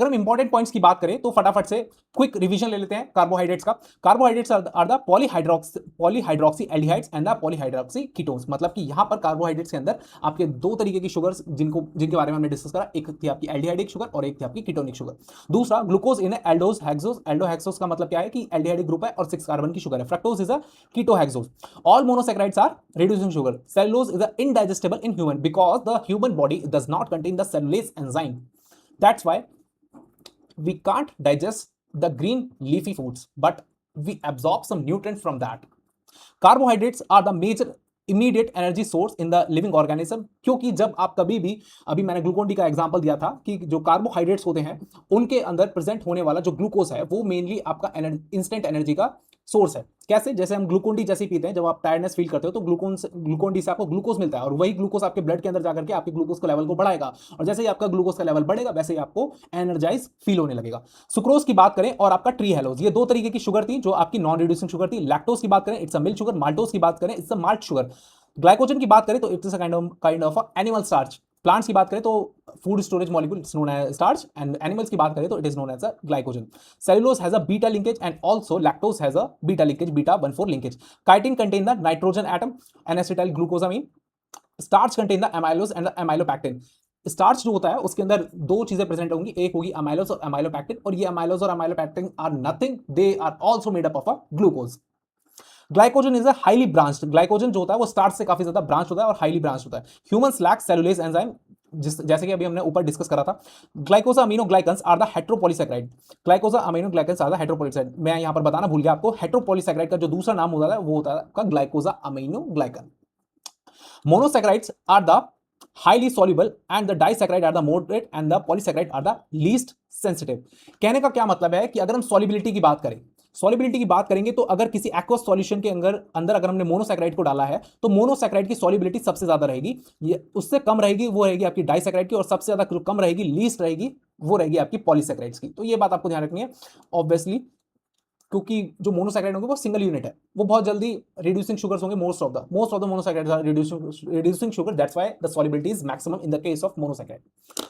अगर हम important points की बात करें तो फटाफट से क्विक रिवीजन ले लेते हैं कार्बोहाइड्रेट्स का। Carbohydrates are the polyhydroxy aldehydes and the polyhydroxy ketones. मतलब कि यहां पर कार्बोहाइड्रेट्स के अंदर आपके दो तरीके की शुगर्स जिनके बारे में हमने डिस्कस करा, एक थी आपकी एल्डिहाइडिक शुगर और एक थी आपकी कीटोनिक शुगर। दूसरा glucose in aldose hexose. Aldohexose का मतलब क्या है कि एल्डिहाइडिक ग्रुप है और 6 कार्बन की शुगर है। Fructose is a ketohexose. All monosaccharides are reducing sugar. Cellulose is indigestible in human because the human body does not contain the cellulase enzyme. That's why we can't digest the green leafy foods, but we absorb some nutrients from that. Carbohydrates are the major immediate energy source in the living organism, क्योंकि जब आप कभी भी, अभी मैंने Glucon D का example दिया था कि जो कार्बोहाइड्रेट्स होते हैं उनके अंदर प्रेजेंट होने वाला जो ग्लूकोज है वो मेनली आपका इंस्टेंट एनर्जी का सोर्स है। कैसे? जैसे हम ग्लूकोन डी जैसे पीते हैं, जब आप टायर्डनेस फील करते हो तो ग्लूकोन डी से आपको ग्लूकोज मिलता है और वही ग्लूकोज आपके ब्लड के अंदर जाकर के आपके ग्लूकोज का लेवल को बढ़ाएगा और जैसे ही आपका ग्लूकोज का लेवल बढ़ेगा वैसे ही आपको एनर्जाइज फील होने लगेगा। सुक्रोज की बात करें और आपका ट्री हेलोज, ये दो तरीके की शुगर थी जो आपकी नॉन रिड्यूसिंग शुगर थी। लैक्टोज की बात करें it's a milk sugar. Maltose की बात करें it's a malt sugar. Glycogen की बात करें तो it's a kind of animal starch. Plants की बात करें तो food storage molecule it's known as starch and animals की बात करें तो it is known as a glycogen. Cellulose has a beta linkage and also lactose has a beta linkage, beta 1,4 linkage. Chitin contain the nitrogen atom N acetyl glucosamine. Starch contain the amylose and the amylopectin. Starch जो होता है उसके अंदर दो चीजें present होंगी, एक होगी अमाइलोज और एमाइलोपैक्टिन, और ये अमाइलोज और amylopectin are nothing, they are also made up of a glucose. Glycogen is a highly branched. Glycogen जो होता है वो स्टार्च से काफी ज्यादा ब्रांच होता है और हाईली ब्रांच होता है। ह्यूमंस लैक सेलुलेज एंजाइम, जैसे कि अभी हमने ऊपर डिस्कस करा था। Glycosaminoglycans are the heteropolysaccharide. Glycosaminoglycans are the heteropolysaccharide. मैं यहां पर बताना भूल गया आपको, हेट्रोपॉलीसैकेराइड का जो दूसरा नाम होता है वो होता है आपका glycosaminoglycan. Monosaccharides are the highly soluble and the disaccharide are the moderate and the polysaccharide are the least sensitive। कहने का क्या मतलब है कि अगर हम solubility की बात करें, सॉलिबिलिटी की बात करेंगे तो अगर किसी एक्वस सॉल्यूशन के अंदर अगर हमने मोनोसैकेराइड को डाला है तो मोनोसैकेराइड की सॉलिबिलिटी सबसे ज्यादा रहेगी, ये उससे कम रहेगी वो रहेगी आपकी डाइसैकेराइड की, और सबसे ज्यादा जो कम रहेगी लीस्ट रहेगी वो रहेगी आपकी पॉलीसैकेराइड्स की। तो ये बात आपको ध्यान रखनी है ऑब्वियसली, क्योंकि जो मोनोसैकेराइड होंगे वो सिंगल यूनिट है, वो बहुत जल्दी रिड्यूसिंग शुगर्स होंगे। Most of the monosaccharides are reducing sugar, that's why the solubility is maximum in the case of monosaccharide.